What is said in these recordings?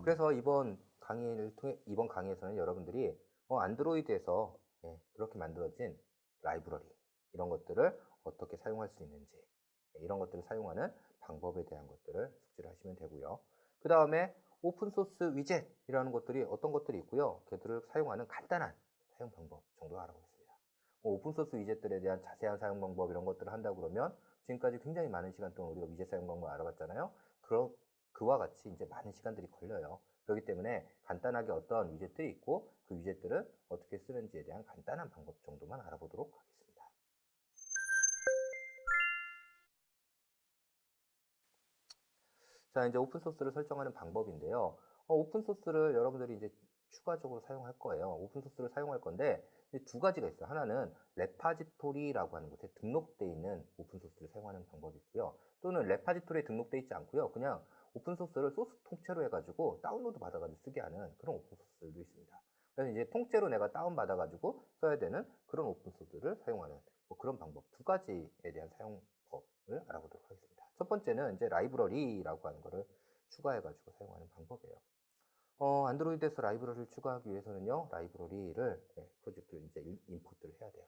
그래서 이번 강의에서는 여러분들이 안드로이드에서 그렇게 만들어진 라이브러리 이런 것들을 어떻게 사용할 수 있는지 이런 것들을 사용하는 방법에 대한 것들을 숙지를 하시면 되고요. 그 다음에 오픈소스 위젯이라는 것들이 어떤 것들이 있고요. 걔들을 사용하는 간단한 사용 방법 정도 알아보겠습니다. 오픈소스 위젯들에 대한 자세한 사용 방법 이런 것들을 한다고 그러면 지금까지 굉장히 많은 시간 동안 우리가 위젯 사용 방법을 알아봤잖아요. 그와 같이 이제 많은 시간들이 걸려요. 그렇기 때문에 간단하게 어떤 위젯들이 있고 그 위젯들은 어떻게 쓰는지에 대한 간단한 방법 정도만 알아보도록 하겠습니다. 자, 이제 오픈소스를 설정하는 방법인데요. 오픈소스를 여러분들이 이제 추가적으로 사용할 거예요. 오픈소스를 사용할 건데 두 가지가 있어요. 하나는 레파지토리라고 하는 곳에 등록되어 있는 오픈소스를 사용하는 방법이 있고요. 또는 레파지토리에 등록되어 있지 않고요. 그냥 오픈소스를 소스 통째로 해가지고 다운로드 받아가지고 쓰게 하는 그런 오픈소스들도 있습니다. 그래서 이제 통째로 내가 다운받아가지고 써야 되는 그런 오픈소스를 사용하는 그런 방법 두 가지에 대한 사용법을 알아보도록 하겠습니다. 첫 번째는 이제 라이브러리라고 하는 거를 추가해가지고 사용하는 방법이에요. 안드로이드에서 라이브러리를 추가하기 위해서는요, 라이브러리를 프로젝트 이제 임포트를 해야 돼요.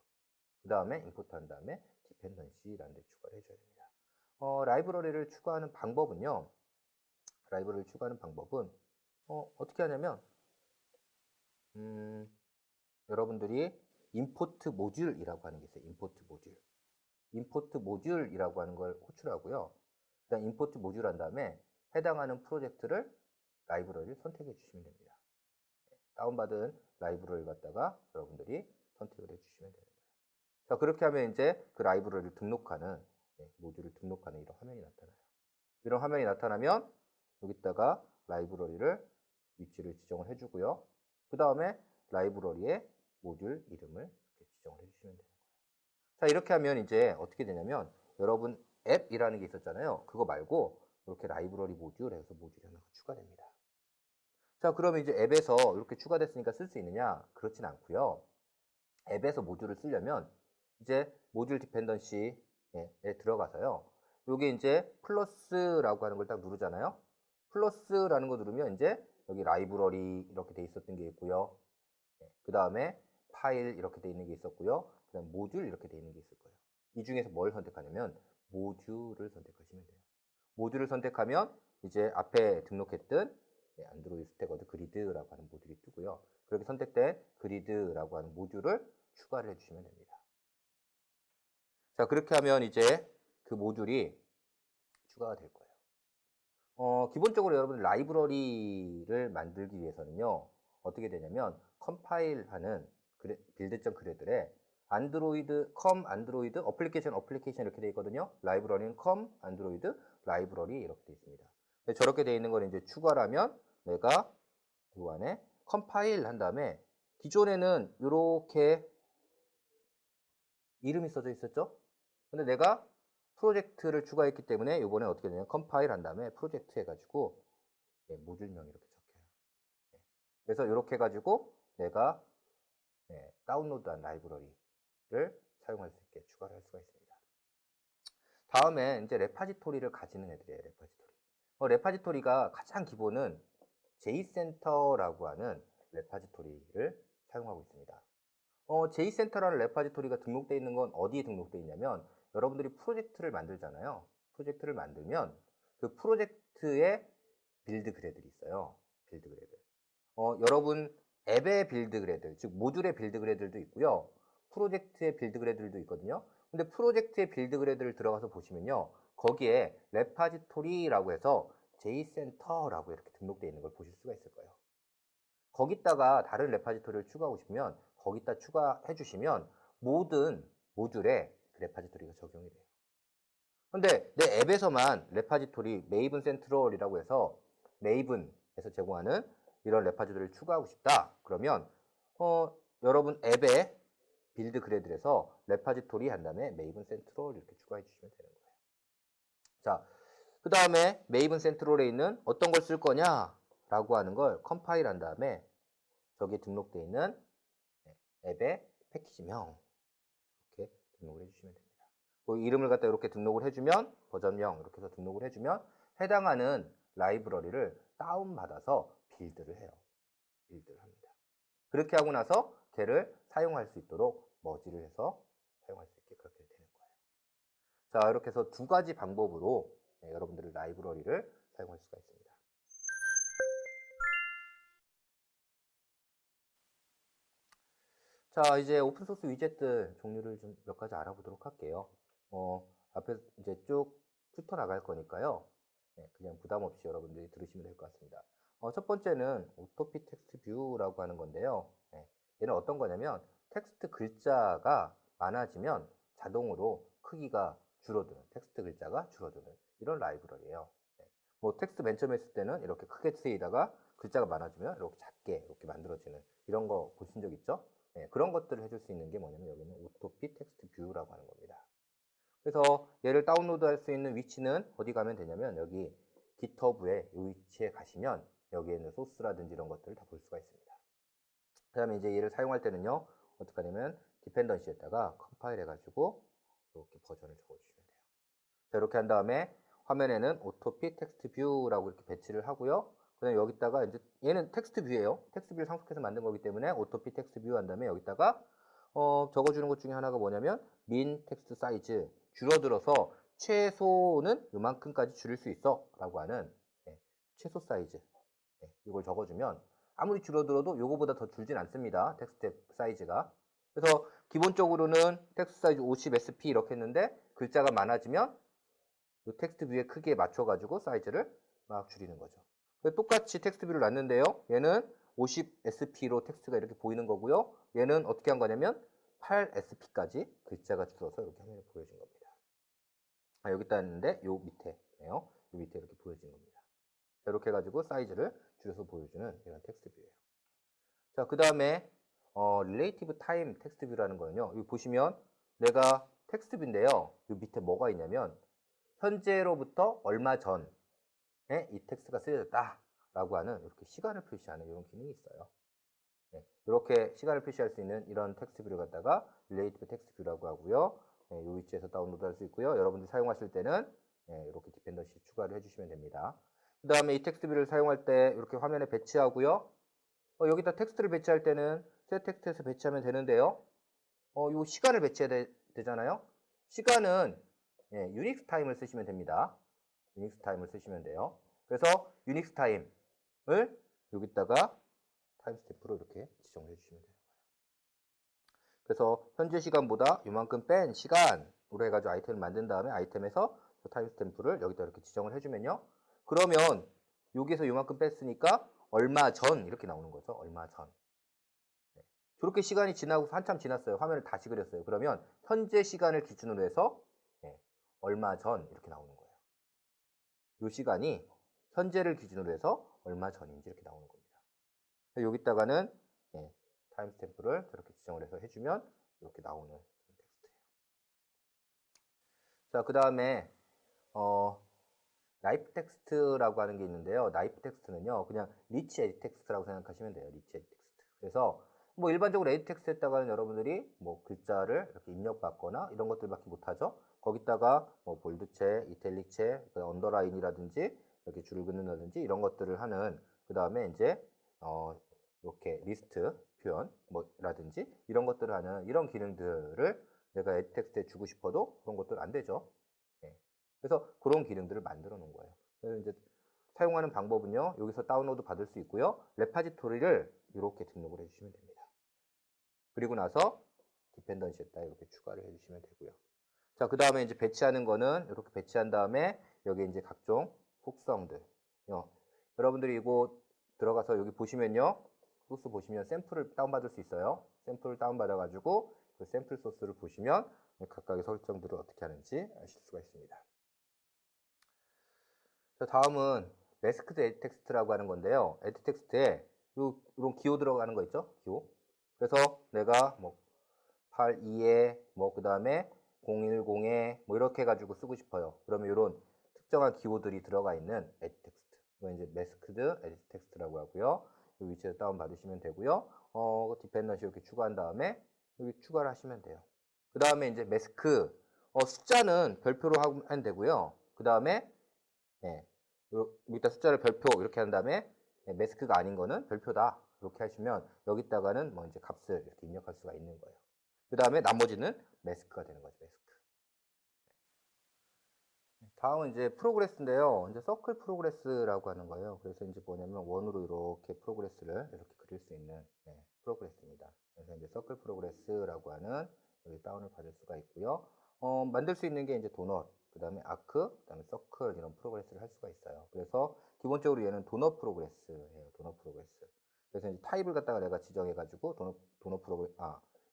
그 다음에 임포트한 다음에 디펜던시라는 데 추가를 해줘야 됩니다. 라이브러리를 추가하는 방법은 어떻게 하냐면 여러분들이 임포트 모듈이라고 하는 게 있어요. 임포트 모듈이라고 하는 걸 호출하고요. 일단 임포트 모듈 한 다음에 해당하는 프로젝트를 라이브러리를 선택해 주시면 됩니다. 다운받은 라이브러리를 갖다가 여러분들이 선택을 해 주시면 되는 거예요. 자, 그렇게 하면 이제 그 라이브러리를 등록하는 모듈을 등록하는 이런 화면이 나타나요. 이런 화면이 나타나면 여기다가 라이브러리를 위치를 지정을 해주고요. 그 다음에 라이브러리의 모듈 이름을 이렇게 지정을 해주시면 되는 거예요. 자, 이렇게 하면 이제 어떻게 되냐면 여러분 앱이라는 게 있었잖아요. 그거 말고 이렇게 라이브러리 모듈 해서 모듈이 하나가 추가됩니다. 자, 그러면 이제 앱에서 이렇게 추가됐으니까 쓸 수 있느냐? 그렇진 않고요. 앱에서 모듈을 쓰려면 이제 모듈 디펜던시에 들어가서요. 요게 이제 플러스라고 하는 걸 딱 누르잖아요. 플러스라는 거 누르면 이제 여기 라이브러리 이렇게 돼 있었던 게 있고요. 그 다음에 파일 이렇게 돼 있는 게 있었고요. 그 다음 모듈 이렇게 돼 있는 게 있을 거예요. 이 중에서 뭘 선택하냐면 모듈을 선택하시면 돼요. 모듈을 선택하면 이제 앞에 등록했던 안드로이드 스태거드 그리드라고 하는 모듈이 뜨고요. 그렇게 선택된 그리드라고 하는 모듈을 추가를 해주시면 됩니다. 자, 그렇게 하면 이제 그 모듈이 추가가 될 거예요. 기본적으로 여러분 라이브러리를 만들기 위해서는요, 어떻게 되냐면 컴파일하는 빌드.그래들에 안드로이드 어플리케이션 이렇게 되어 있거든요. 라이브러리는 안드로이드 라이브러리 이렇게 되어 있습니다. 저렇게 되어 있는 걸 이제 추가를 하면 내가 이 안에 컴파일 한 다음에 기존에는 이렇게 이름이 써져 있었죠. 근데 내가 프로젝트를 추가했기 때문에 이번에 어떻게 되냐면 컴파일 한 다음에 프로젝트 해가지고 모듈명 이렇게 적혀요. 그래서 이렇게 해가지고 내가 다운로드한 라이브러리를 사용할 수 있게 추가를 할 수가 있습니다. 다음에 이제 레파지토리를 가지는 애들이에요. 레파지토리가 가장 기본은 제이센터라고 하는 레파지토리를 사용하고 있습니다. 제이센터라는 레파지토리가 등록되어 있는 건 어디에 등록되어 있냐면 여러분들이 프로젝트를 만들잖아요. 프로젝트를 만들면 그 프로젝트의 빌드 그래들이 있어요. 빌드 그래들. 여러분 앱의 빌드 그래들, 즉 모듈의 빌드 그래들도 있고요. 프로젝트의 빌드 그래들도 있거든요. 근데 프로젝트의 빌드 그래들을 들어가서 보시면요. 거기에 레파지토리라고 해서 제이센터라고 이렇게 등록되어 있는 걸 보실 수가 있을 거예요. 거기다가 다른 레파지토리를 추가하고 싶으면 거기다 추가해 주시면 모든 모듈에 그 레파지토리가 적용이 돼요. 근데 내 앱에서만 레파지토리 메이븐 센트럴이라고 해서 메이븐에서 제공하는 이런 레파지토리를 추가하고 싶다. 그러면 여러분 앱에 빌드 그래들에서 레파지토리 한 다음에 메이븐 센트럴 이렇게 추가해 주시면 되는 거예요. 자, 그 다음에 메이븐 센트럴에 있는 어떤 걸 쓸 거냐라고 하는 걸 컴파일한 다음에 저기에 등록되어 있는 앱의 패키지명 이렇게 등록을 해주시면 됩니다. 그 이름을 갖다 이렇게 등록을 해주면 버전 0 이렇게 해서 등록을 해주면 해당하는 라이브러리를 다운받아서 빌드를 해요. 빌드를 합니다. 그렇게 하고 나서 걔를 사용할 수 있도록 머지를 해서 사용할 수 있게 그렇게 되는 거예요. 자, 이렇게 해서 두 가지 방법으로 여러분들의 라이브러리를 사용할 수가 있습니다. 자, 이제 오픈소스 위젯들 종류를 좀 몇 가지 알아보도록 할게요. 앞에 이제 쭉 훑어 나갈 거니까요. 그냥 부담 없이 여러분들이 들으시면 될 것 같습니다. 첫 번째는 오토피 텍스트 뷰라고 하는 건데요. 얘는 어떤 거냐면 텍스트 글자가 많아지면 자동으로 크기가 줄어드는, 텍스트 글자가 줄어드는 이런 라이브러리예요. 뭐 텍스트 맨 처음에 했을 때는 이렇게 크게 쓰이다가 글자가 많아지면 이렇게 작게 이렇게 만들어지는 이런 거 보신 적 있죠? 그런 것들을 해줄 수 있는 게 뭐냐면 여기는 오토피 텍스트 뷰라고 하는 겁니다. 그래서 얘를 다운로드 할 수 있는 위치는 어디 가면 되냐면 여기 GitHub에 이 위치에 가시면 여기에 있는 소스라든지 이런 것들을 다 볼 수가 있습니다. 그 다음에 이제 얘를 사용할 때는요 어떻게 하냐면 디펜던시에다가 컴파일 해가지고 이렇게 버전을 적어주시면 돼요. 자, 이렇게 한 다음에 화면에는 오토피 텍스트 뷰라고 이렇게 배치를 하고요. 그 다음에 여기다가 이제 얘는 텍스트 뷰예요. 텍스트 뷰를 상속해서 만든 거기 때문에 오토피 텍스트 뷰 한 다음에 여기다가 적어주는 것 중에 하나가 뭐냐면 min 텍스트 사이즈 줄어들어서 최소는 요만큼까지 줄일 수 있어 라고 하는 최소 사이즈 이걸 적어주면 아무리 줄어들어도 요거보다 더 줄진 않습니다. 텍스트 사이즈가. 그래서 기본적으로는 텍스트 사이즈 50sp 이렇게 했는데 글자가 많아지면 이 텍스트 뷰의 크기에 맞춰가지고 사이즈를 막 줄이는 거죠. 똑같이 텍스트 뷰를 놨는데요. 얘는 50sp로 텍스트가 이렇게 보이는 거고요. 얘는 어떻게 한 거냐면 8sp까지 글자가 줄어서 이렇게 화면에 보여진 겁니다. 여기다 했는데 요 밑에네요. 요 밑에 이렇게 보여진 겁니다. 자, 이렇게 해가지고 사이즈를 줄여서 보여주는 이런 텍스트 뷰예요. 자, 그 다음에 Relative Time 텍스트 뷰라는 거는요. 여기 보시면 내가 텍스트 뷰인데요. 요 밑에 뭐가 있냐면 현재로부터 얼마 전에 이 텍스트가 쓰여졌다 라고 하는 이렇게 시간을 표시하는 이런 기능이 있어요. 이렇게 시간을 표시할 수 있는 이런 텍스트 뷰를 갖다가 Relative 텍스트 뷰라고 하고요. 이 위치에서 다운로드 할 수 있고요. 여러분들 사용하실 때는 이렇게 디펜던시 추가를 해주시면 됩니다. 그 다음에 이 텍스트 뷰를 사용할 때 이렇게 화면에 배치하고요. 여기다 텍스트를 배치할 때는 새 텍스트에서 배치하면 되는데요. 이 시간을 배치해야 되잖아요. 시간은 유닉스 타임을 쓰시면 됩니다. 유닉스 타임을 쓰시면 돼요. 그래서 유닉스 타임을 여기다가 타임스탬프로 이렇게 지정을 해주시면 돼요. 그래서 현재 시간보다 이만큼 뺀 시간으로 해가지고 아이템을 만든 다음에 아이템에서 타임스탬프를 여기다 이렇게 지정을 해주면요. 그러면 여기에서 이만큼 뺐으니까 얼마 전 이렇게 나오는 거죠. 얼마 전. 저렇게 시간이 지나고 한참 지났어요. 화면을 다시 그렸어요. 그러면 현재 시간을 기준으로 해서 얼마 전 이렇게 나오는 거예요. 이 시간이 현재를 기준으로 해서 얼마 전인지 이렇게 나오는 겁니다. 여기다가는 타임스탬프를 저렇게 지정을 해서 해주면 이렇게 나오는 텍스트예요. 자, 그 다음에 나이프 텍스트라고 하는 게 있는데요. 나이프 텍스트는요, 그냥 리치 에디 텍스트라고 생각하시면 돼요. 리치 에디 텍스트. 그래서 뭐 일반적으로 에디 텍스트 했다가는 여러분들이 뭐 글자를 이렇게 입력받거나 이런 것들밖에 못하죠. 거기다가 뭐 볼드체, 이탈릭체, 언더라인이라든지 이렇게 줄을 긋는다든지 이런 것들을 하는 그 다음에 이제 이렇게 리스트 표현 뭐라든지 이런 것들을 하는 이런 기능들을 내가 에디 텍스트에 주고 싶어도 그런 것들 안 되죠. 그래서 그런 기능들을 만들어 놓은 거예요. 그래서 이제 사용하는 방법은요. 여기서 다운로드 받을 수 있고요. 레파지토리를 이렇게 등록을 해주시면 됩니다. 그리고 나서 디펜던시에다 이렇게 추가를 해주시면 되고요. 자, 그 다음에 이제 배치하는 거는 이렇게 배치한 다음에 여기 이제 각종 속성들. 여러분들이 이거 들어가서 여기 보시면요. 소스 보시면 샘플을 다운받을 수 있어요. 샘플을 다운받아가지고 그 샘플 소스를 보시면 각각의 설정들을 어떻게 하는지 아실 수가 있습니다. 자, 다음은 매스크드 에디 텍스트라고 하는 건데요. 에디 텍스트에 이런 기호 들어가는 거 있죠? 기호. 그래서 내가 뭐 82에 뭐 그 다음에 010에 뭐 이렇게 해가지고 쓰고 싶어요. 그러면 이런 특정한 기호들이 들어가 있는 edit 텍스트. 이건 이제 masked edit 텍스트라고 하고요. 이 위치에서 다운 받으시면 되고요. 디펜던시 이렇게 추가한 다음에 여기 추가를 하시면 돼요. 그 다음에 이제 mask 숫자는 별표로 하면 되고요. 그 다음에 여기다 숫자를 별표 이렇게 한 다음에 mask가 아닌 거는 별표다 이렇게 하시면 여기다가는 뭐 이제 값을 이렇게 입력할 수가 있는 거예요. 그 다음에 나머지는 mask가 되는 거죠. mask. 다음은 이제 프로그레스인데요. 이제 서클 프로그레스라고 하는 거예요. 그래서 이제 뭐냐면 원으로 이렇게 프로그레스를 이렇게 그릴 수 있는 프로그레스입니다. 그래서 이제 서클 프로그레스라고 하는 여기 다운을 받을 수가 있고요. 만들 수 있는 게 이제 도넛, 그 다음에 아크, 그 다음에 서클 이런 프로그레스를 할 수가 있어요. 그래서 기본적으로 얘는 도넛 프로그레스예요. 도넛 프로그레스. 그래서 이제 타입을 갖다가 내가 지정해가지고 도넛 프로그레스,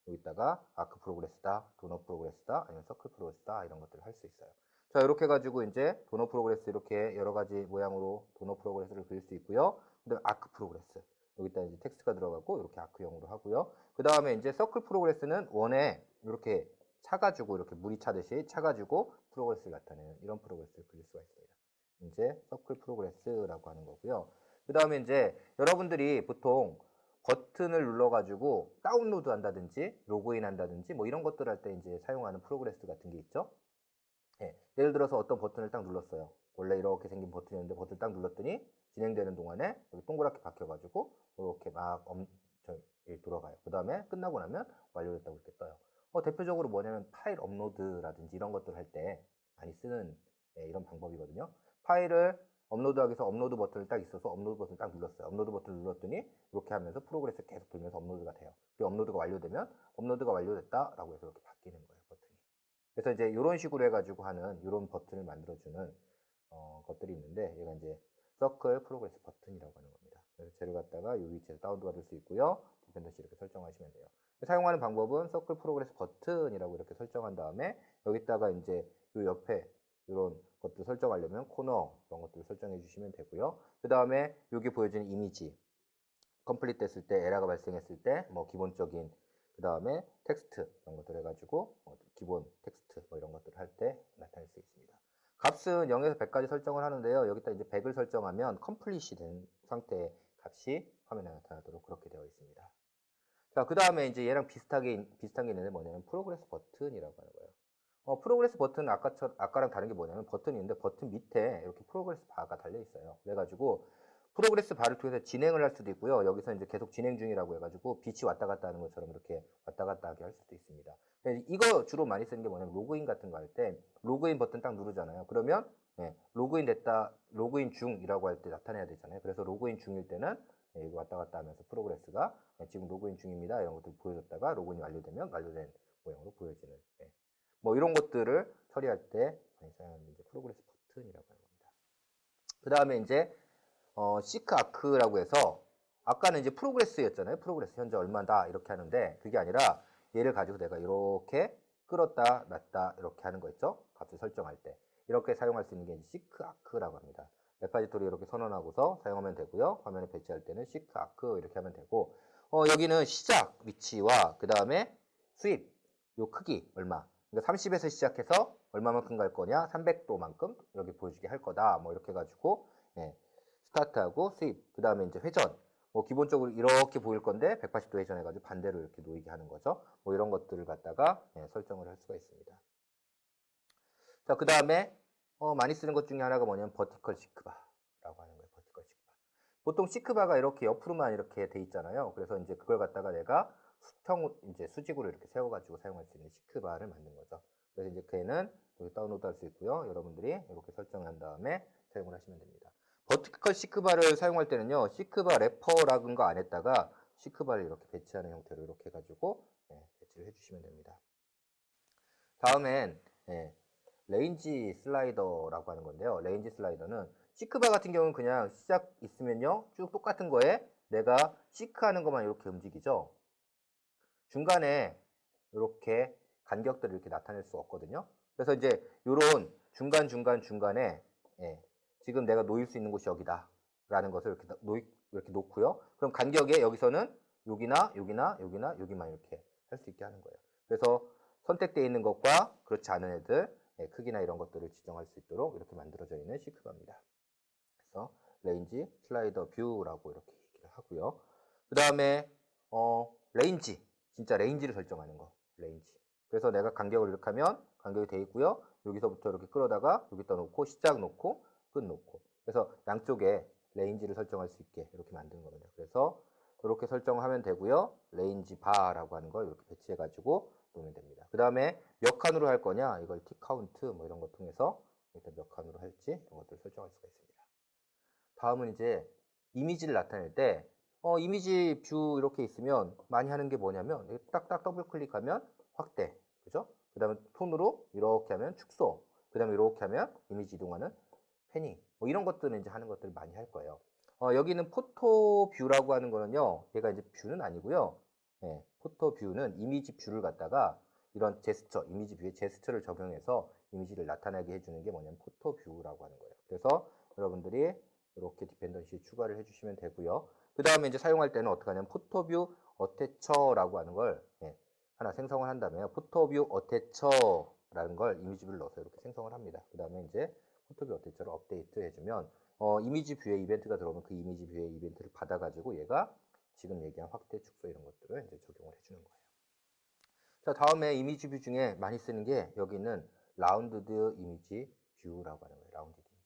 여기다가 아크 프로그레스다, 도넛 프로그레스다, 아니면 서클 프로그레스다 이런 것들을 할 수 있어요. 자, 이렇게 해가지고 이제 도넛 프로그레스 이렇게 여러 가지 모양으로 도넛 프로그레스를 그릴 수 있고요. 그 다음에 아크 프로그레스. 여기다 이제 텍스트가 들어가고 이렇게 아크형으로 하고요. 그 다음에 이제 서클 프로그레스는 원에 이렇게 차가지고 이렇게 물이 차듯이 차가지고 프로그레스를 나타내는 이런 프로그레스를 그릴 수가 있습니다. 이제 서클 프로그레스라고 하는 거고요. 그 다음에 이제 여러분들이 보통 버튼을 눌러가지고 다운로드 한다든지 로그인 한다든지 뭐 이런 것들 할 때 이제 사용하는 프로그레스 같은 게 있죠. 예를 들어서 어떤 버튼을 딱 눌렀어요. 원래 이렇게 생긴 버튼이었는데 버튼을 딱 눌렀더니 진행되는 동안에 여기 동그랗게 박혀가지고 이렇게 막 돌아가요. 그 다음에 끝나고 나면 완료됐다고 이렇게 떠요. 대표적으로 뭐냐면 파일 업로드라든지 이런 것들 할 때 많이 쓰는 이런 방법이거든요. 파일을 업로드하기 위해서 업로드 버튼을 딱 있어서 업로드 버튼을 딱 눌렀어요. 업로드 버튼을 눌렀더니 이렇게 하면서 프로그레스 계속 돌면서 업로드가 돼요. 그리고 업로드가 완료되면 업로드가 완료됐다라고 해서 이렇게 바뀌는 거예요. 버튼이. 그래서 이제 이런 식으로 해가지고 하는 이런 버튼을 만들어주는 것들이 있는데 얘가 이제 서클 프로그레스 버튼이라고 하는 겁니다. 그래서 쟤를 갖다가 이 위치에서 다운도 받을 수 있고요. 디펜던시 이렇게 설정하시면 돼요. 사용하는 방법은 서클 프로그레스 버튼이라고 이렇게 설정한 다음에 여기다가 이제 이 옆에 이런 것들 설정하려면 코너 이런 것들을 설정해 주시면 되고요. 그 다음에 여기 보여지는 이미지 컴플리트 됐을 때 에러가 발생했을 때 뭐 기본적인 그 다음에 텍스트 이런 것들 해가지고 기본 텍스트 뭐 이런 것들을 할 때 나타낼 수 있습니다. 값은 0에서 100까지 설정을 하는데요. 여기다 이제 100을 설정하면 컴플릿이 된 상태의 값이 화면에 나타나도록 그렇게 되어 있습니다. 자, 그 다음에 이제 얘랑 비슷한 게 있는데 뭐냐면 프로그레스 버튼이라고 하는 거예요. 프로그레스 버튼은 아까랑 다른 게 뭐냐면 버튼이 있는데 버튼 밑에 이렇게 프로그레스 바가 달려 있어요. 그래가지고 프로그레스 바를 통해서 진행을 할 수도 있고요. 여기서 이제 계속 진행 중이라고 해가지고 빛이 왔다 갔다 하는 것처럼 이렇게 왔다 갔다 하게 할 수도 있습니다. 이거 주로 많이 쓰는 게 뭐냐면 로그인 같은 거 할 때 로그인 버튼 딱 누르잖아요. 그러면 로그인 됐다, 로그인 중이라고 할 때 나타내야 되잖아요. 그래서 로그인 중일 때는 이거 왔다 갔다 하면서 프로그레스가 지금 로그인 중입니다. 이런 것들 보여줬다가 로그인이 완료되면 완료된 모양으로 보여지는 뭐 이런 것들을 처리할 때 많이 사용하는 이제 프로그레스 버튼이라고 하는 겁니다. 그 다음에 이제 시크 아크라고 해서 아까는 이제 프로그레스였잖아요. 프로그레스 현재 얼마다 이렇게 하는데 그게 아니라 얘를 가지고 내가 이렇게 끌었다 놨다 이렇게 하는 거 있죠. 값을 설정할 때 이렇게 사용할 수 있는 게 시크 아크라고 합니다. 레파지토리 이렇게 선언하고서 사용하면 되고요. 화면에 배치할 때는 시크 아크 이렇게 하면 되고 여기는 시작 위치와 그 다음에 수입 요 크기 얼마 그러니까 30에서 시작해서 얼마만큼 갈 거냐 300도만큼 여기 보여주게 할 거다 뭐 이렇게 해가지고 스타트하고 수입 그 다음에 이제 회전 뭐 기본적으로 이렇게 보일 건데 180도 회전해가지고 반대로 이렇게 놓이게 하는 거죠. 뭐 이런 것들을 갖다가 설정을 할 수가 있습니다. 자, 그 다음에 많이 쓰는 것 중에 하나가 뭐냐면 버티컬 시크바라고 하는 거예요. 버티컬 시크바. 보통 시크바가 이렇게 옆으로만 이렇게 돼 있잖아요. 그래서 이제 그걸 갖다가 내가 이제 수직으로 이렇게 세워가지고 사용할 수 있는 시크바를 만든 거죠. 그래서 이제 걔는 여기 다운로드 할 수 있고요. 여러분들이 이렇게 설정한 다음에 사용을 하시면 됩니다. 버티컬 시크바를 사용할 때는요. 시크바 래퍼라는 거 안에다가 시크바를 이렇게 배치하는 형태로 이렇게 해가지고 배치를 해주시면 됩니다. 다음엔 레인지 슬라이더라고 하는 건데요. 레인지 슬라이더는 시크바 같은 경우는 그냥 시작 있으면요. 쭉 똑같은 거에 내가 시크하는 것만 이렇게 움직이죠. 중간에 이렇게 간격들을 이렇게 나타낼 수 없거든요. 그래서 이제 이런 중간에 지금 내가 놓일 수 있는 곳이 여기다 라는 것을 이렇게 놓고요. 그럼 간격에 여기서는 여기나 여기만 이렇게 할 수 있게 하는 거예요. 그래서 선택되어 있는 것과 그렇지 않은 애들 크기나 이런 것들을 지정할 수 있도록 이렇게 만들어져 있는 시크바입니다. 그래서 레인지 슬라이더 뷰라고 이렇게 얘기를 하고요. 그 다음에 레인지, 진짜 레인지를 설정하는 거, 레인지. 그래서 내가 간격을 이렇게 하면 간격이 돼 있고요. 여기서부터 이렇게 끌어다가 여기다 놓고 시작 놓고 끝 놓고. 그래서 양쪽에 레인지를 설정할 수 있게 이렇게 만드는 겁니다. 그래서 이렇게 설정하면 되고요. 레인지 바라고 하는 걸 이렇게 배치해 가지고 놓으면 됩니다. 그 다음에 몇 칸으로 할 거냐, 이걸 T 카운트 뭐 이런 거 통해서 일단 몇 칸으로 할지 이런 것들을 설정할 수가 있습니다. 다음은 이제 이미지를 나타낼 때 이미지 뷰 이렇게 있으면 많이 하는 게 뭐냐면 딱딱 더블 클릭하면 확대, 그죠? 그 다음에 손으로 이렇게 하면 축소, 그 다음에 이렇게 하면 이미지 이동하는 패닝, 뭐 이런 것들은 이제 하는 것들을 많이 할 거예요. 여기는 포토 뷰라고 하는 거는요, 얘가 이제 뷰는 아니고요. 포토 뷰는 이미지 뷰를 갖다가 이런 제스처, 이미지 뷰에 제스처를 적용해서 이미지를 나타나게 해주는 게 뭐냐면 포토 뷰라고 하는 거예요. 그래서 여러분들이 이렇게 디펜던시 추가를 해주시면 되고요. 그 다음에 이제 사용할 때는 어떻게 하냐면 포토뷰 어태처라고 하는 걸 하나 생성을 한 다음에 포토뷰 어태처라는 걸 이미지뷰를 넣어서 이렇게 생성을 합니다. 그 다음에 이제 포토뷰 어태처를 업데이트 해주면 이미지 뷰에 이벤트가 들어오면 그 이미지 뷰에 이벤트를 받아가지고 얘가 지금 얘기한 확대, 축소 이런 것들을 이제 적용을 해주는 거예요. 자, 다음에 이미지 뷰 중에 많이 쓰는 게 여기 있는 라운드드 이미지 뷰라고 하는 거예요. 라운드드 이미지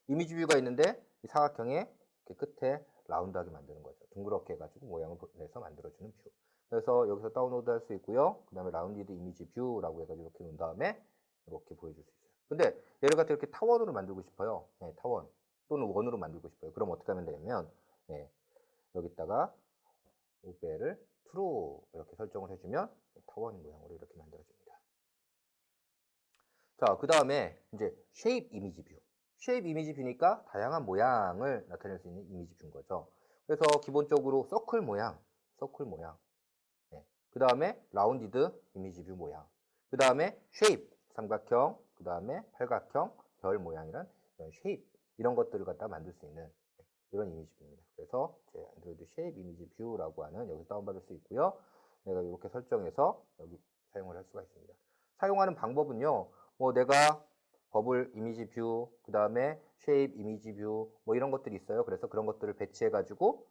뷰. 이미지 뷰가 있는데 이 사각형의 끝에 라운드하게 만드는 거죠. 둥그렇게 해가지고 모양을 내서 만들어주는 뷰. 그래서 여기서 다운로드 할 수 있고요. 그 다음에 라운디드 이미지 뷰라고 해가지고 이렇게 놓은 다음에 이렇게 보여줄 수 있어요. 근데 얘를 갖다 이렇게 타원으로 만들고 싶어요. 타원 또는 원으로 만들고 싶어요. 그럼 어떻게 하면 되냐면 여기다가 오베를 true 이렇게 설정을 해주면 타원 모양으로 이렇게 만들어줍니다. 자, 그 다음에 이제 shape 이미지 뷰. shape 이미지 뷰니까 다양한 모양을 나타낼 수 있는 이미지 뷰인 거죠. 그래서 기본적으로 서클 모양. 그 다음에 라운디드 이미지 뷰 모양. 그 다음에 shape 삼각형. 그 다음에 팔각형, 별 모양이란 이런 shape 이런 것들을 갖다 만들 수 있는 이런 이미지 뷰입니다. 그래서 제 안드로이드 shape 이미지 뷰라고 하는 여기서 다운받을 수 있고요. 내가 이렇게 설정해서 여기 사용을 할 수가 있습니다. 사용하는 방법은요. 뭐 내가 버블 이미지 뷰, 그 다음에 쉐입 이미지 뷰, 뭐 이런 것들이 있어요. 그래서 그런 것들을 배치해가지고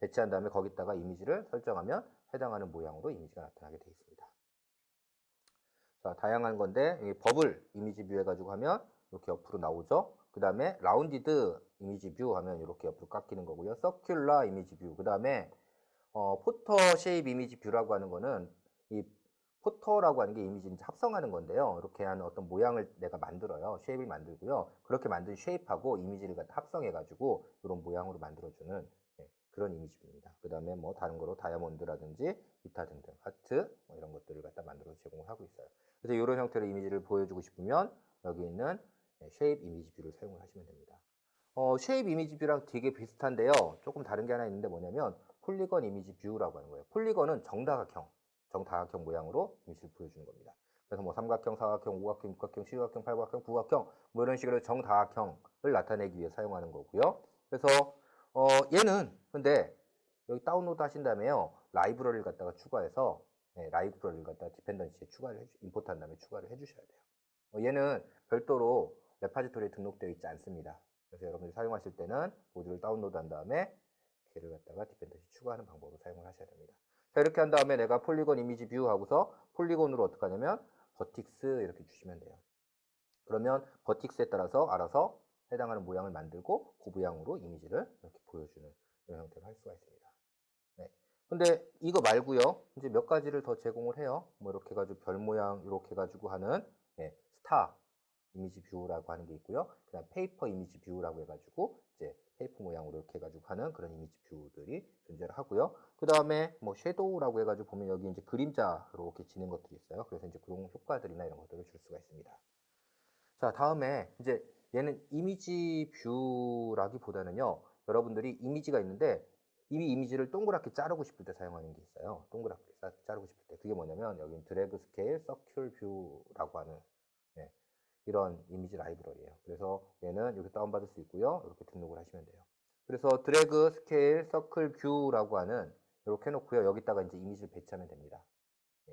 배치한 다음에 거기다가 이미지를 설정하면 해당하는 모양으로 이미지가 나타나게 되어 있습니다. 자, 다양한 건데 버블 이미지 뷰 해가지고 하면 이렇게 옆으로 나오죠. 그 다음에 라운디드 이미지 뷰 하면 이렇게 옆으로 깎이는 거고요. 서큘러 이미지 뷰, 그 다음에 포터 쉐입 이미지 뷰라고 하는 거는 이 포터라고 하는 게 이미지 합성하는 건데요. 이렇게 하는 어떤 모양을 내가 만들어요. 쉐입을 만들고요. 그렇게 만든 쉐입하고 이미지를 합성해가지고 이런 모양으로 만들어주는 그런 이미지입니다. 그 다음에 뭐 다른 거로 다이아몬드라든지 기타 등등 하트 뭐 이런 것들을 갖다 만들어 제공을 하고 있어요. 그래서 이런 형태로 이미지를 보여주고 싶으면 여기 있는 쉐입 이미지 뷰를 사용을 하시면 됩니다. 쉐입 이미지 뷰랑 되게 비슷한데요. 조금 다른 게 하나 있는데 뭐냐면 폴리건 이미지 뷰라고 하는 거예요. 폴리건은 정다각형 모양으로 이미지를 보여주는 겁니다. 그래서 뭐 삼각형, 사각형, 오각형, 육각형, 칠각형, 팔각형, 구각형 뭐 이런 식으로 정다각형을 나타내기 위해 사용하는 거고요. 그래서 얘는 근데 여기 다운로드 하신 다음에요. 라이브러리를 갖다가 추가해서 라이브러리를 갖다가 디펜던시에 임포트한 다음에 추가를 해주셔야 돼요. 얘는 별도로 레파지토리에 등록되어 있지 않습니다. 그래서 여러분들이 사용하실 때는 모듈을 다운로드한 다음에 걔를 갖다가 디펜던시 추가하는 방법으로 사용을 하셔야 됩니다. 자, 이렇게 한 다음에 내가 폴리건 이미지 뷰 하고서 폴리곤으로 어떻게 하냐면 버틱스 이렇게 주시면 돼요. 그러면 버틱스에 따라서 알아서 해당하는 모양을 만들고 그 모양으로 이미지를 이렇게 보여주는 이런 형태로 할 수가 있습니다. 근데 이거 말고요. 이제 몇 가지를 더 제공을 해요. 뭐 이렇게 해가지고 별 모양 이렇게 해가지고 하는 스타 이미지 뷰라고 하는 게 있고요. 그다음 페이퍼 이미지 뷰라고 해가지고 이제 페이퍼 모양으로 이렇게 해가지고 하는 그런 이미지 뷰들이 존재를 하고요. 그 다음에 뭐 섀도우라고 해가지고 보면 여기 이제 그림자로 이렇게 지는 것들이 있어요. 그래서 이제 그런 효과들이나 이런 것들을 줄 수가 있습니다. 자, 다음에 이제 얘는 이미지 뷰라기보다는요. 여러분들이 이미지가 있는데 이미 이미지를 동그랗게 자르고 싶을 때 사용하는 게 있어요. 동그랗게 자르고 싶을 때. 그게 뭐냐면 여기 드래그 스케일 서큘 뷰라고 하는 이런 이미지 라이브러리예요. 그래서 얘는 이렇게 다운받을 수 있고요. 이렇게 등록을 하시면 돼요. 그래서 드래그 스케일 서클 뷰라고 하는 이렇게 해놓고요. 여기다가 이제 이미지를 배치하면 됩니다.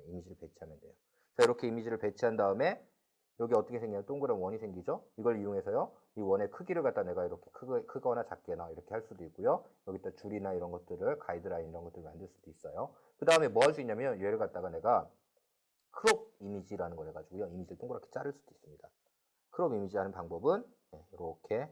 이미지를 배치하면 돼요. 자, 이렇게 이미지를 배치한 다음에 여기 어떻게 생기냐면 동그란 원이 생기죠. 이걸 이용해서요, 이 원의 크기를 갖다 내가 이렇게 크거나 작게나 이렇게 할 수도 있고요. 여기다 줄이나 이런 것들을, 가이드라인 이런 것들을 만들 수도 있어요. 그 다음에 뭐 할 수 있냐면 얘를 갖다가 내가 크롭 이미지라는 걸 해가지고요, 이미지를 동그랗게 자를 수도 있습니다. 크롭 이미지 하는 방법은 이렇게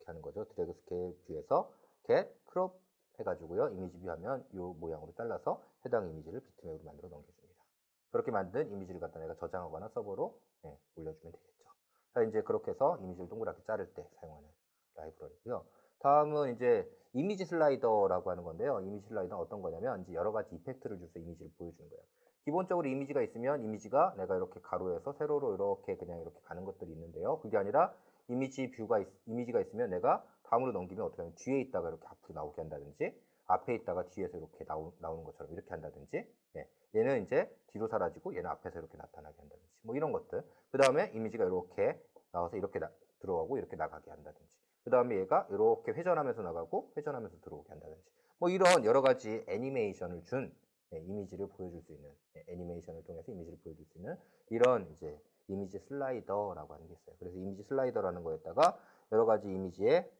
하는 거죠. 드래그 스케일 뷰에서 get 크롭 해가지고요, 이미지 뷰 하면 이 모양으로 잘라서 해당 이미지를 비트맵으로 만들어 넘겨줍니다. 그렇게 만든 이미지를 갖다 내가 저장하거나 서버로 올려주면 되겠죠. 자, 이제 그렇게 해서 이미지를 동그랗게 자를 때 사용하는 라이브러리고요. 다음은 이제 이미지 슬라이더라고 하는 건데요. 이미지 슬라이더는 어떤 거냐면 이제 여러 가지 이펙트를 줘서 이미지를 보여주는 거예요. 기본적으로 이미지가 있으면 이미지가 내가 이렇게 가로에서 세로로 이렇게 그냥 이렇게 가는 것들이 있는데요. 그게 아니라 이미지가 있으면 내가 다음으로 넘기면 어떻게 하면 뒤에 있다가 이렇게 앞으로 나오게 한다든지, 앞에 있다가 뒤에서 이렇게 나오는 것처럼 이렇게 한다든지, 얘는 이제 뒤로 사라지고 얘는 앞에서 이렇게 나타나게 한다든지, 뭐 이런 것들. 그 다음에 이미지가 이렇게 나와서 이렇게 들어가고 이렇게 나가게 한다든지, 그 다음에 얘가 이렇게 회전하면서 나가고 회전하면서 들어오게 한다든지, 뭐 이런 여러 가지 애니메이션을 준 이미지를 보여줄 수 있는, 애니메이션을 통해서 이미지를 보여줄 수 있는 이런 이제 이미지 슬라이더라고 하는 게 있어요. 그래서 이미지 슬라이더라는 거에다가 여러 가지 이미지의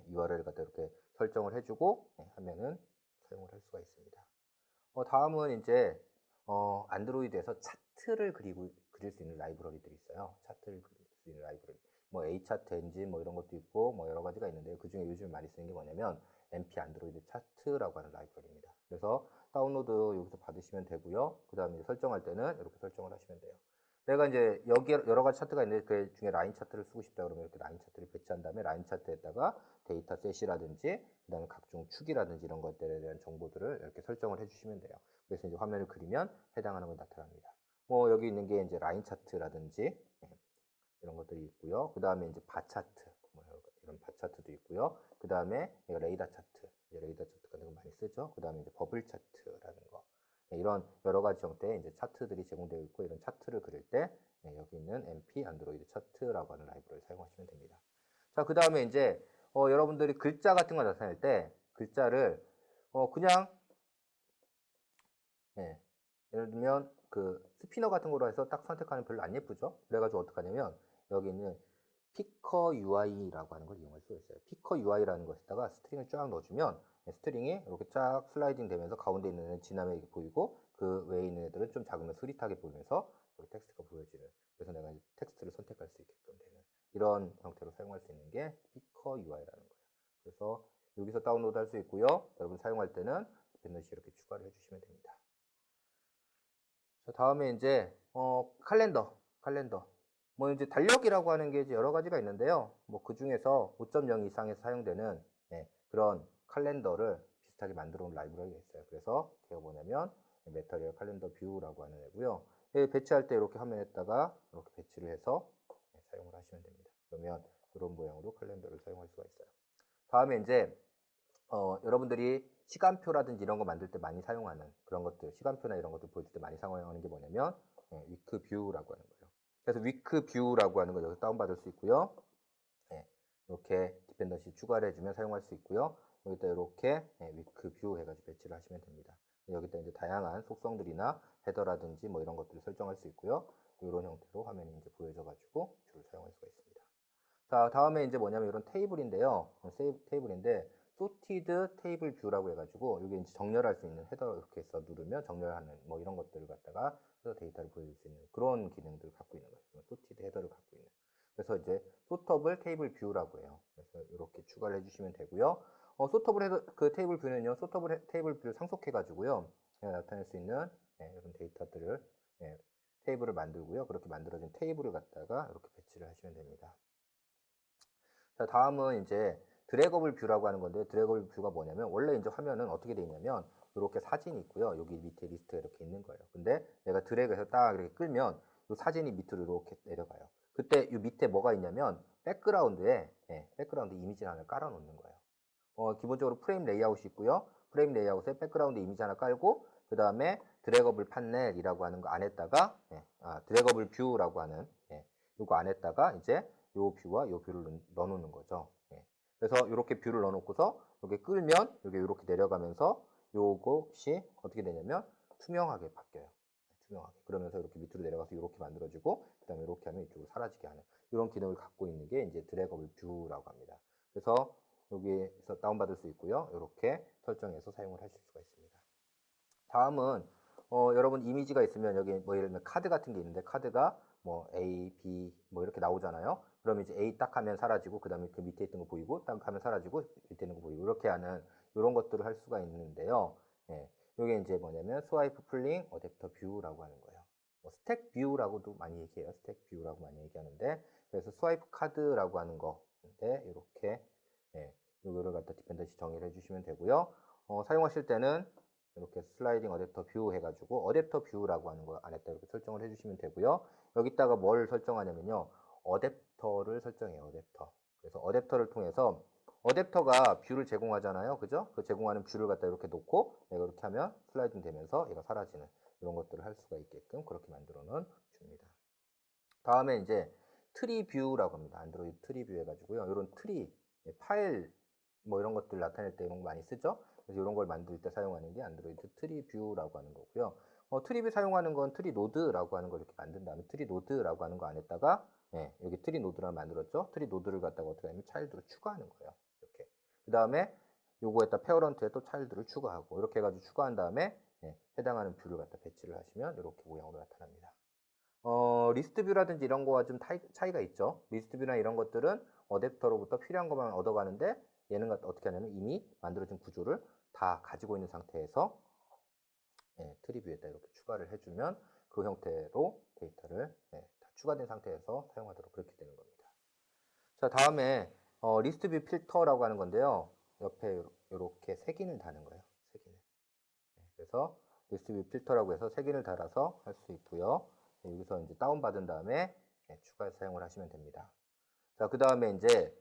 URL을 갖다 이렇게 설정을 해주고 하면은 사용을 할 수가 있습니다. 다음은 이제 안드로이드에서 차트를 그릴 수 있는 라이브러리들이 있어요. 차트를 그릴 수 있는 라이브러리. 뭐 A차트 엔진 뭐 이런 것도 있고 뭐 여러 가지가 있는데요. 그 중에 요즘 많이 쓰는 게 뭐냐면 MP 안드로이드 차트라고 하는 라이브러리입니다. 그래서 다운로드 여기서 받으시면 되고요. 그 다음에 설정할 때는 이렇게 설정을 하시면 돼요. 내가 이제 여기 여러 가지 차트가 있는데 그 중에 라인 차트를 쓰고 싶다 그러면 이렇게 라인 차트를 배치한 다음에 라인 차트에다가 데이터 셋이라든지 그 다음에 각종 축이라든지 이런 것들에 대한 정보들을 이렇게 설정을 해주시면 돼요. 그래서 이제 화면을 그리면 해당하는 건 나타납니다. 뭐 여기 있는 게 이제 라인 차트라든지 이런 것들이 있고요. 그 다음에 이제 바 차트, 뭐 이런 바 차트도 있고요. 그 다음에 레이더 차트, 이제 레이더 차트 같은 거 많이 쓰죠. 그 다음에 이제 버블 차트라는 거, 이런 여러 가지 형태의 이제 차트들이 제공되어 있고, 이런 차트를 그릴 때 여기 있는 MP 안드로이드 차트라고 하는 라이브러리를 사용하시면 됩니다. 자, 그 다음에 이제 여러분들이 글자 같은 거 나타낼 때 글자를 그냥 예를 들면 그 스피너 같은 거로 해서 딱 선택하면 별로 안 예쁘죠. 그래가지고 어떡하냐면 여기 있는 피커 UI라고 하는 걸 이용할 수가 있어요. 피커 UI라는 것에다가 스트링을 쫙 넣어주면 스트링이 이렇게 쫙 슬라이딩 되면서 가운데 있는 애는 진하게 보이고 그 외에 있는 애들은 좀 작으면 흐릿하게 보이면서 텍스트가 보여지는, 그래서 내가 텍스트를 선택할 수 있게끔 되는 이런 형태로 사용할 수 있는 게 피커 UI라는 거예요. 그래서 여기서 다운로드 할 수 있고요. 여러분 사용할 때는 디펜던시 이렇게 추가를 해주시면 됩니다. 자, 다음에 이제 칼렌더. 뭐 이제 달력이라고 하는 게 이제 여러 가지가 있는데요. 뭐 그 중에서 5.0 이상에서 사용되는 그런 칼렌더를 비슷하게 만들어 온 라이브러리가 있어요. 그래서 걔가 뭐냐면 메터리얼 칼렌더 뷰라고 하는 애고요. 배치할 때 이렇게 화면에다가 이렇게 배치를 해서 사용을 하시면 됩니다. 그러면 이런 모양으로 칼렌더를 사용할 수가 있어요. 다음에 이제 여러분들이 시간표라든지 이런 거 만들 때 많이 사용하는 그런 것들, 시간표나 이런 것들 보여줄 때 많이 사용하는 게 뭐냐면 위크 뷰라고 하는 거예요. 그래서 위크 뷰라고 하는 거 여기서 다운받을 수 있고요. 이렇게 디펜던시 추가를 해주면 사용할 수 있고요. 여기다 이렇게 위크 뷰 해가지고 배치를 하시면 됩니다. 여기다 이제 다양한 속성들이나 헤더라든지 뭐 이런 것들을 설정할 수 있고요. 이런 형태로 화면이 이제 보여져가지고 뷰를 사용할 수가 있습니다. 자, 다음에 이제 뭐냐면 이런 테이블인데요. 테이블인데 sorted 테이블 뷰라고 해가지고 이게 이제 정렬할 수 있는 헤더 이렇게 해서 누르면 정렬하는 뭐 이런 것들을 갖다가 해서 데이터를 보여줄 수 있는 그런 기능들을 갖고 있는 거예요. sorted 헤더를 갖고 있는. 그래서 이제 sortable 테이블 뷰라고 해요. 그래서 이렇게 추가를 해주시면 되고요. sortable 헤더 그 테이블 뷰는요, sortable 테이블 뷰를 상속해가지고요, 나타낼 수 있는 이런 데이터들을 테이블을 만들고요. 그렇게 만들어진 테이블을 갖다가 이렇게 배치를 하시면 됩니다. 자, 다음은 이제 드래거블 뷰라고 하는 건데, 드래거블 뷰가 뭐냐면 원래 이제 화면은 어떻게 되어 있냐면 이렇게 사진이 있고요. 여기 밑에 리스트가 이렇게 있는 거예요. 근데 내가 드래그해서 딱 이렇게 끌면 이 사진이 밑으로 이렇게 내려가요. 그때 이 밑에 뭐가 있냐면 백그라운드에 백그라운드 이미지를 하나 깔아 놓는 거예요. 기본적으로 프레임 레이아웃이 있고요. 프레임 레이아웃에 백그라운드 이미지 하나 깔고 그 다음에 드래거블 판넬이라고 하는 거 안에다가 드래거블 뷰라고 하는 이거 안에다가 이제 요 뷰와 요 뷰를 넣어놓는 거죠. 그래서 이렇게 뷰를 넣어놓고서 이렇게 끌면 이게 이렇게 내려가면서 요것이 어떻게 되냐면 투명하게 바뀌어요. 투명하게. 그러면서 이렇게 밑으로 내려가서 이렇게 만들어지고, 그 다음에 이렇게 하면 이쪽으로 사라지게 하는 이런 기능을 갖고 있는 게 이제 드래그able 뷰라고 합니다. 그래서 여기에서 다운받을 수 있고요. 이렇게 설정해서 사용을 하실 수가 있습니다. 다음은 여러분 이미지가 있으면 여기 뭐 예를 들면 카드 같은 게 있는데 카드가 뭐 A, B 뭐 이렇게 나오잖아요. 그러면 이제 A 딱 하면 사라지고 그 다음에 그 밑에 있던 거 보이고 딱 하면 사라지고 밑에 있는 거 보이고 이렇게 하는 이런 것들을 할 수가 있는데요. 예, 이게 이제 뭐냐면 스와이프 풀링 어댑터 뷰라고 하는 거예요. 뭐 스택 뷰라고도 많이 얘기해요. 스택 뷰라고 많이 얘기하는데 그래서 스와이프 카드라고 하는 거인데 이렇게 예, 이거를 갖다 디펜던시 정의를 해주시면 되고요. 사용하실 때는 이렇게 슬라이딩 어댑터 뷰 해가지고 어댑터 뷰라고 하는 거 안에다 이렇게 설정을 해주시면 되고요. 여기다가 뭘 설정하냐면요. 어댑터를 설정해요. 어댑터. 그래서 어댑터를 통해서 어댑터가 뷰를 제공하잖아요. 그죠? 그 제공하는 뷰를 갖다 이렇게 놓고 내가 이렇게 하면 슬라이딩 되면서 얘가 사라지는 이런 것들을 할 수가 있게끔 그렇게 만들어 놓은 뷰입니다. 다음에 이제 트리 뷰라고 합니다. 안드로이드 트리 뷰 해가지고요. 이런 트리, 파일 뭐 이런 것들 나타낼 때 이런 거 많이 쓰죠? 그래서 이런 걸 만들 때 사용하는 게 안드로이드 트리 뷰라고 하는 거고요. 트리 뷰 사용하는 건 트리 노드라고 하는 걸 이렇게 만든 다음에 트리 노드라고 하는 거 안에다가 예, 여기 트리 노드를 만들었죠. 트리 노드를 갖다가 어떻게 하냐면 차일드로 추가하는 거예요. 이렇게. 그 다음에 요거에다 페어런트에 또 차일드를 추가하고 이렇게 해가지고 추가한 다음에 예, 해당하는 뷰를 갖다 배치를 하시면 이렇게 모양으로 나타납니다. 리스트 뷰라든지 이런 거와 좀 차이가 있죠. 리스트 뷰나 이런 것들은 어댑터로부터 필요한 것만 얻어가는데 얘는 어떻게 하냐면 이미 만들어진 구조를 다 가지고 있는 상태에서 예, 트리 뷰에다 이렇게 추가를 해주면 그 형태로 데이터를 예, 다 추가된 상태에서 사용하도록 그렇게 되는 겁니다. 자, 다음에 리스트 뷰 필터라고 하는 건데요. 옆에 이렇게 색인을 다는 거예요. 색인을. 예, 그래서 리스트 뷰 필터라고 해서 색인을 달아서 할 수 있고요. 예, 여기서 이제 다운받은 다음에 예, 추가해서 사용을 하시면 됩니다. 자, 그 다음에 이제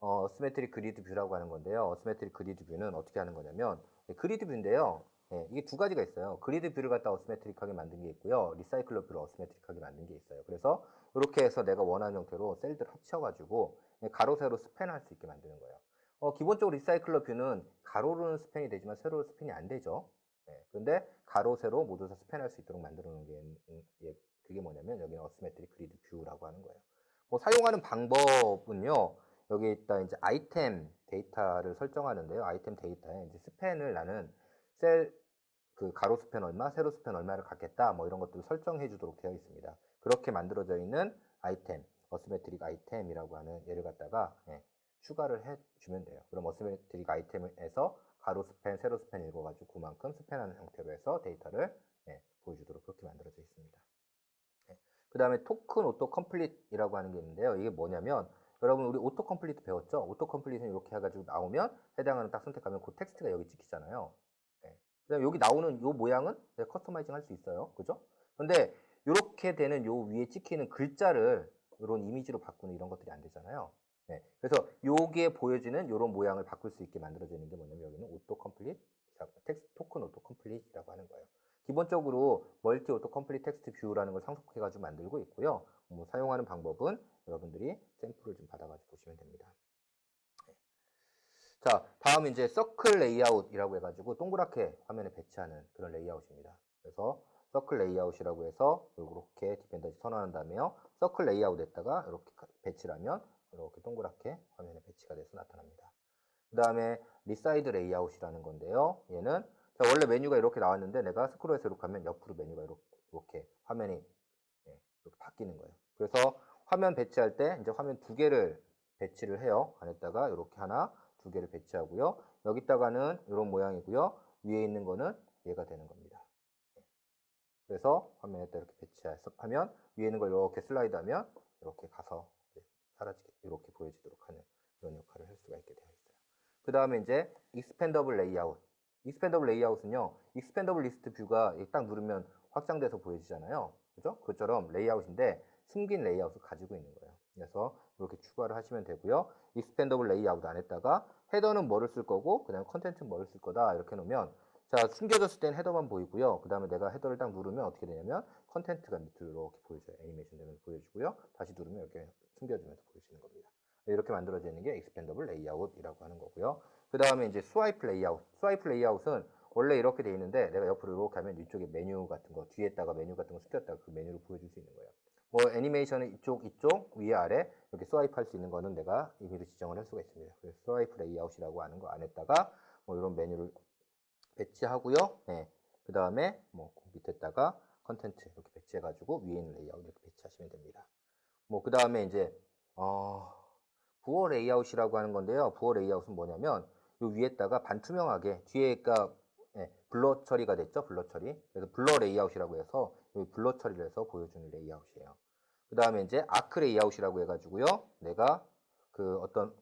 어스메트릭 그리드 뷰라고 하는 건데요. 어스메트릭 그리드 뷰는 어떻게 하는 거냐면 그리드 뷰인데요. 예, 이게 두 가지가 있어요. 그리드 뷰를 갖다 어스메트릭하게 만든 게 있고요. 리사이클러 뷰를 어스메트릭하게 만든 게 있어요. 그래서 이렇게 해서 내가 원하는 형태로 셀들을 합쳐가지고 가로 세로 스팬할 수 있게 만드는 거예요. 기본적으로 리사이클러 뷰는 가로로는 스팬이 되지만 세로로 스팬이 안 되죠. 예, 근데 가로 세로 모두 다 스팬할 수 있도록 만들어 놓은 게 예, 그게 뭐냐면 여기는 어스메트릭 그리드 뷰라고 하는 거예요. 뭐 사용하는 방법은요. 여기 있다 이제 아이템 데이터를 설정하는데요. 아이템 데이터에 이제 스팬을 나는 셀 그 가로 스팬 얼마, 세로 스팬 얼마를 갖겠다. 뭐 이런 것들을 설정해 주도록 되어 있습니다. 그렇게 만들어져 있는 아이템, 어스메트릭 아이템이라고 하는 얘를 갖다가 예, 추가를 해 주면 돼요. 그럼 어스메트릭 아이템에서 가로 스팬, 세로 스팬 읽어가지고 그만큼 스팬하는 형태로 해서 데이터를 예, 보여주도록 그렇게 만들어져 있습니다. 예. 그 다음에 토큰 오토 컴플릿이라고 하는 게 있는데요. 이게 뭐냐면 여러분 우리 오토 컴플리트 배웠죠? 오토 컴플리트는 이렇게 해가지고 나오면 해당하는 딱 선택하면 그 텍스트가 여기 찍히잖아요. 네. 그다음에 여기 나오는 요 모양은 커스터마이징 할 수 있어요. 그죠? 근데 이렇게 되는 요 위에 찍히는 글자를 이런 이미지로 바꾸는 이런 것들이 안 되잖아요. 네. 그래서 요게 보여지는 이런 모양을 바꿀 수 있게 만들어지는 게 뭐냐면 여기는 오토 컴플릿 텍스트 토큰 오토 컴플릿이라고 하는 거예요. 기본적으로 멀티 오토 컴플릿 텍스트 뷰라는 걸 상속해가지고 만들고 있고요. 사용하는 방법은 여러분들이 샘플을 좀 받아가지고 보시면 됩니다. 네. 자, 다음 이제 서클 레이아웃이라고 해가지고 동그랗게 화면에 배치하는 그런 레이아웃입니다. 그래서 서클 레이아웃이라고 해서 이렇게 디펜던시 선언한 다음에요. 서클 레이아웃에다가 이렇게 배치를 하면 이렇게 동그랗게 화면에 배치가 돼서 나타납니다. 그 다음에 리사이드 레이아웃이라는 건데요. 얘는 자, 원래 메뉴가 이렇게 나왔는데 내가 스크롤해서 이렇게 하면 옆으로 메뉴가 이렇게 화면이 예, 이렇게 바뀌는 거예요. 그래서 화면 배치할 때 이제 화면 두 개를 배치를 해요. 안에다가 이렇게 하나, 두 개를 배치하고요. 여기다가는 이런 모양이고요. 위에 있는 거는 얘가 되는 겁니다. 그래서 화면에다 이렇게 배치하면 위에 있는 걸 이렇게 슬라이드하면 이렇게 가서 사라지게 이렇게 보여지도록 하는 그런 역할을 할 수가 있게 되어 있어요. 그 다음에 이제 익스펜더블 레이아웃. 익스펜더블 레이아웃은요. 익스펜더블 리스트 뷰가 딱 누르면 확장돼서 보여지잖아요. 그죠? 그것처럼 레이아웃인데 숨긴 레이아웃을 가지고 있는 거예요. 그래서 이렇게 추가를 하시면 되고요. 익스펜더블 레이아웃 안에다가 헤더는 뭐를 쓸 거고 그 다음에 컨텐츠는 뭐를 쓸 거다 이렇게 놓으면 자 숨겨졌을 땐 헤더만 보이고요. 그 다음에 내가 헤더를 딱 누르면 어떻게 되냐면 컨텐츠가 밑으로 이렇게 보여줘요. 애니메이션 되면서 보여주고요. 다시 누르면 이렇게 숨겨지면서 보여지는 겁니다. 이렇게 만들어지는 게 익스펜더블 레이아웃이라고 하는 거고요. 그 다음에 이제 스와이프 레이아웃. 스와이프 레이아웃은 원래 이렇게 돼 있는데 내가 옆으로 이렇게 하면 이쪽에 메뉴 같은 거, 뒤에다가 메뉴 같은 거 숙였다가 그 메뉴를 보여줄 수 있는 거예요. 뭐 애니메이션은 이쪽, 위에 아래 이렇게 스와이프 할 수 있는 거는 내가 임의로 지정을 할 수가 있습니다. 그래서 스와이프 레이아웃이라고 하는 거 안에다가 뭐 이런 메뉴를 배치하고요. 네. 그 다음에 뭐 밑에다가 컨텐츠 이렇게 배치해가지고 위에 있는 레이아웃 이렇게 배치하시면 됩니다. 뭐 그 다음에 이제 부어 레이아웃이라고 하는 건데요. 부어 레이아웃은 뭐냐면 요 위에다가 반투명하게 뒤에가 블러 처리가 됐죠. 블러 처리. 그래서 블러 레이아웃이라고 해서 요 블러 처리를 해서 보여주는 레이아웃이에요. 그 다음에 이제 아크 레이아웃이라고 해가지고요. 내가 그 어떤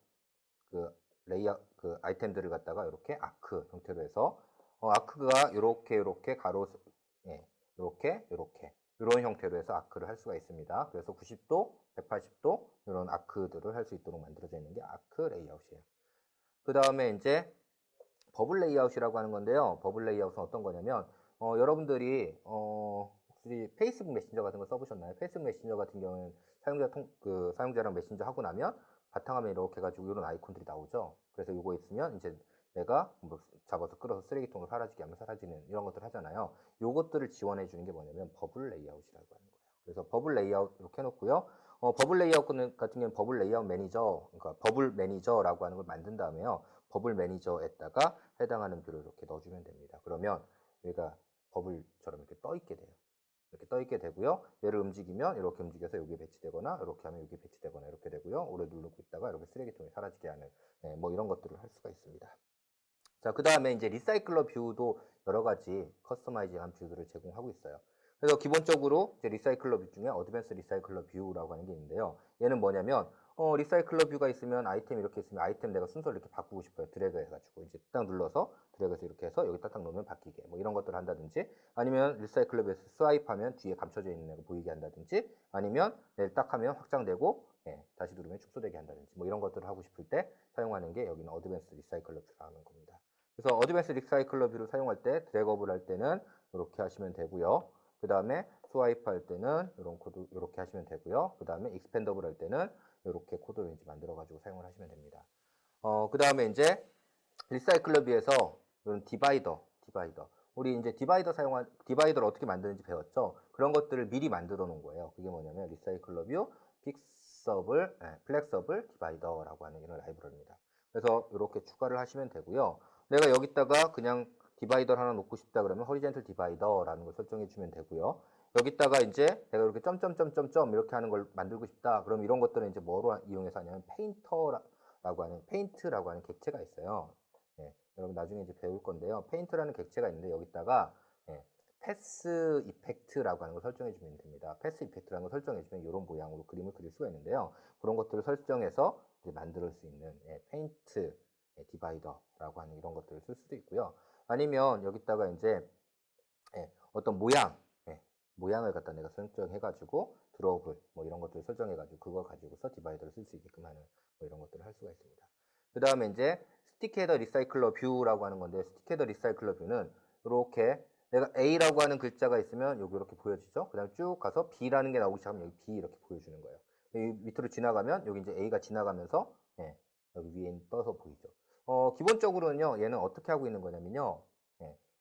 그 레이아웃 그 아이템들을 갖다가 이렇게 아크 형태로 해서 아크가 이렇게 가로 이렇게 이런 형태로 해서 아크를 할 수가 있습니다. 그래서 90도, 180도 이런 아크들을 할 수 있도록 만들어져 있는 게 아크 레이아웃이에요. 그 다음에 이제 버블 레이아웃이라고 하는 건데요. 버블 레이아웃은 어떤 거냐면 여러분들이 혹시 페이스북 메신저 같은 거 써보셨나요? 페이스북 메신저 같은 경우는 사용자랑 메신저 하고 나면 바탕화면 이렇게 해가지고 이런 아이콘들이 나오죠. 그래서 이거 있으면 이제 내가 뭐 잡아서 끌어서 쓰레기통으로 사라지게 하면 사라지는 이런 것들 하잖아요. 요것들을 지원해 주는 게 뭐냐면 버블 레이아웃이라고 하는 거예요. 그래서 버블 레이아웃 이렇게 해놓고요. 버블 레이아웃 같은 경우는 버블 레이아웃 매니저, 그러니까 버블 매니저라고 하는 걸 만든 다음에요. 버블 매니저에다가 해당하는 뷰를 이렇게 넣어주면 됩니다. 그러면 여기가 버블처럼 이렇게 떠 있게 돼요. 이렇게 떠 있게 되고요. 얘를 움직이면 이렇게 움직여서 여기에 배치되거나 이렇게 하면 여기에 배치되거나 이렇게 되고요. 오래 누르고 있다가 이렇게 쓰레기통에 사라지게 하는 뭐 이런 것들을 할 수가 있습니다. 자, 그 다음에 이제 리사이클러 뷰도 여러 가지 커스터마이징한 뷰들을 제공하고 있어요. 그래서 기본적으로 이제 리사이클러 뷰 중에 어드밴스 리사이클러 뷰라고 하는 게 있는데요. 얘는 뭐냐면 리사이클러 뷰가 있으면 아이템 이렇게 있으면 아이템 내가 순서를 이렇게 바꾸고 싶어요. 드래그 해가지고 이제 딱 눌러서 드래그해서 이렇게 해서 여기 딱 놓으면 바뀌게 뭐 이런 것들을 한다든지 아니면 리사이클러 뷰에서 스와이프하면 뒤에 감춰져 있는 애가 보이게 한다든지 아니면 얘를 딱 하면 확장되고 다시 누르면 축소되게 한다든지 뭐 이런 것들을 하고 싶을 때 사용하는 게 여기는 어드밴스 리사이클러 뷰라는 겁니다. 그래서 어드밴스 리사이클러 뷰를 사용할 때 드래그업을 할 때는 이렇게 하시면 되고요. 그 다음에 스와이프 할 때는 이런 코드 이렇게 하시면 되고요. 그 다음에 익스펜더블 할 때는 이렇게 코드를 이제 만들어 가지고 사용을 하시면 됩니다. 그 다음에 이제 리사이클러 뷰에서 이런 디바이더 우리 이제 디바이더를 어떻게 만드는지 배웠죠. 그런 것들을 미리 만들어 놓은 거예요. 그게 뭐냐면 리사이클러 뷰 픽서블 플렉서블 디바이더라고 하는 이런 라이브러리입니다. 그래서 이렇게 추가를 하시면 되고요. 내가 여기다가 그냥 디바이더를 하나 놓고 싶다 그러면 호리젠털 디바이더라는 걸 설정해 주면 되고요. 여기다가 이제 내가 이렇게 점점점점점 이렇게 하는 걸 만들고 싶다. 그럼 이런 것들은 이제 뭐로 이용해서 하냐면 페인트라고 하는 객체가 있어요. 여러분 나중에 이제 배울 건데요. 페인트라는 객체가 있는데 여기다가 패스 이펙트라고 하는 걸 설정해 주면 됩니다. 패스 이펙트라는 걸 설정해 주면 이런 모양으로 그림을 그릴 수가 있는데요. 그런 것들을 설정해서 이제 만들 수 있는 페인트 디바이더라고 하는 이런 것들을 쓸 수도 있고요. 아니면 여기다가 이제 어떤 모양을 갖다 내가 설정해가지고 드로우블 뭐 이런 것들을 설정해가지고 그걸 가지고서 디바이더를 쓸 수 있게끔 하는 뭐 이런 것들을 할 수가 있습니다. 그 다음에 이제 스틱헤더 리사이클러 뷰라고 하는 건데 스틱헤더 리사이클러 뷰는 이렇게 내가 A라고 하는 글자가 있으면 여기 이렇게 보여지죠. 그 다음에 쭉 가서 B라는 게 나오기 시작하면 여기 B 이렇게 보여주는 거예요. 여기 밑으로 지나가면 여기 이제 A가 지나가면서 여기 위에 떠서 보이죠. 기본적으로는요 얘는 어떻게 하고 있는 거냐면요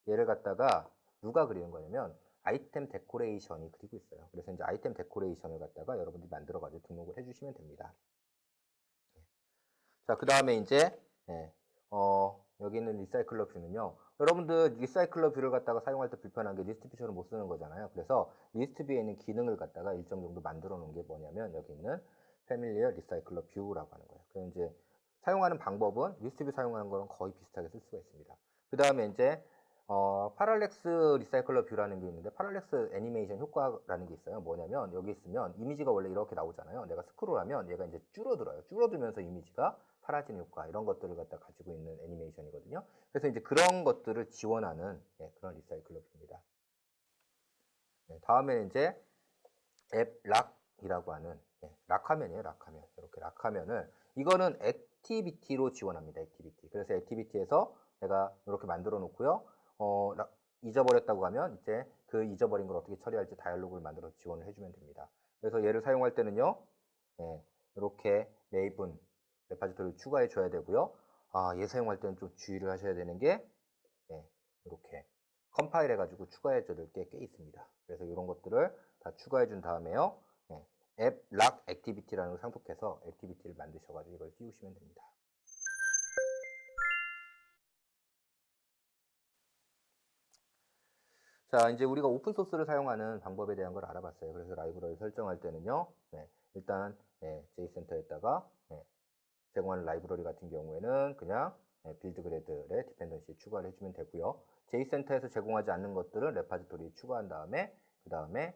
얘를 갖다가 누가 그리는 거냐면 아이템 데코레이션이 그리고 있어요. 그래서 이제 아이템 데코레이션을 갖다가 여러분들이 만들어 가지고 등록을 해주시면 됩니다. 자, 그 다음에 이제 여기 있는 리사이클러 뷰는요. 여러분들 리사이클러 뷰를 갖다가 사용할 때 불편한 게 리스트 뷰처럼 못 쓰는 거잖아요. 그래서 리스트 뷰에 있는 기능을 갖다가 일정 정도 만들어 놓은 게 뭐냐면 여기 있는 패밀리어 리사이클러 뷰라고 하는 거예요. 그래서 이제 사용하는 방법은 리스트 뷰 사용하는 거랑 거의 비슷하게 쓸 수가 있습니다. 그 다음에 이제 파랄렉스 리사이클러 뷰라는 게 있는데 파랄렉스 애니메이션 효과라는 게 있어요. 뭐냐면 여기 있으면 이미지가 원래 이렇게 나오잖아요. 내가 스크롤하면 얘가 이제 줄어들어요. 줄어들면서 이미지가 사라지는 효과 이런 것들을 갖다 가지고 있는 애니메이션이거든요. 그래서 이제 그런 것들을 지원하는 그런 리사이클러 뷰입니다. 다음에 이제 앱 락이라고 하는 락화면이에요. 락화면 이렇게 락화면을 이거는 액티비티로 지원합니다. 액티비티. 그래서 액티비티에서 내가 이렇게 만들어 놓고요. 잊어버렸다고 하면 이제 그 잊어버린 걸 어떻게 처리할지 다이얼로그를 만들어서 지원을 해주면 됩니다. 그래서 얘를 사용할 때는요, 이렇게 매분 레파지토리를 추가해 줘야 되고요. 얘 사용할 때는 좀 주의를 하셔야 되는 게 이렇게 컴파일 해가지고 추가해 줘야 될 게 꽤 있습니다. 그래서 이런 것들을 다 추가해 준 다음에요. 앱 락 액티비티라는 걸 상속해서 액티비티를 만드셔가지고 이걸 띄우시면 됩니다. 자, 이제 우리가 오픈소스를 사용하는 방법에 대한 걸 알아봤어요. 그래서 라이브러리 설정할 때는요, 일단 제이센터에다가 제공하는 라이브러리 같은 경우에는 그냥 빌드그레드의 디펜던시 추가를 해주면 되고요. 제이센터에서 제공하지 않는 것들은 레파지토리에 추가한 다음에 그 다음에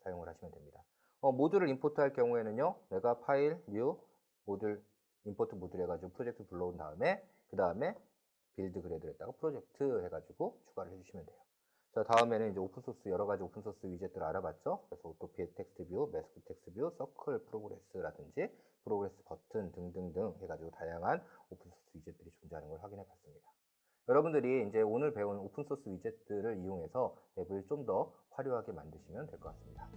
사용을 하시면 됩니다. 모듈을 임포트할 경우에는요, 내가 파일, 뉴, 모듈, 임포트 모듈 해가지고 프로젝트 불러온 다음에 그 다음에 빌드그레드에다가 프로젝트 해가지고 추가를 해주시면 돼요. 자, 다음에는 이제 오픈소스, 여러 가지 오픈소스 위젯들을 알아봤죠. 그래서 오토핏 텍스트 뷰, 매스크 텍스트 뷰, 서클 프로그레스라든지 프로그레스 버튼 등등등 해가지고 다양한 오픈소스 위젯들이 존재하는 걸 확인해 봤습니다. 여러분들이 이제 오늘 배운 오픈소스 위젯들을 이용해서 앱을 좀 더 화려하게 만드시면 될 것 같습니다.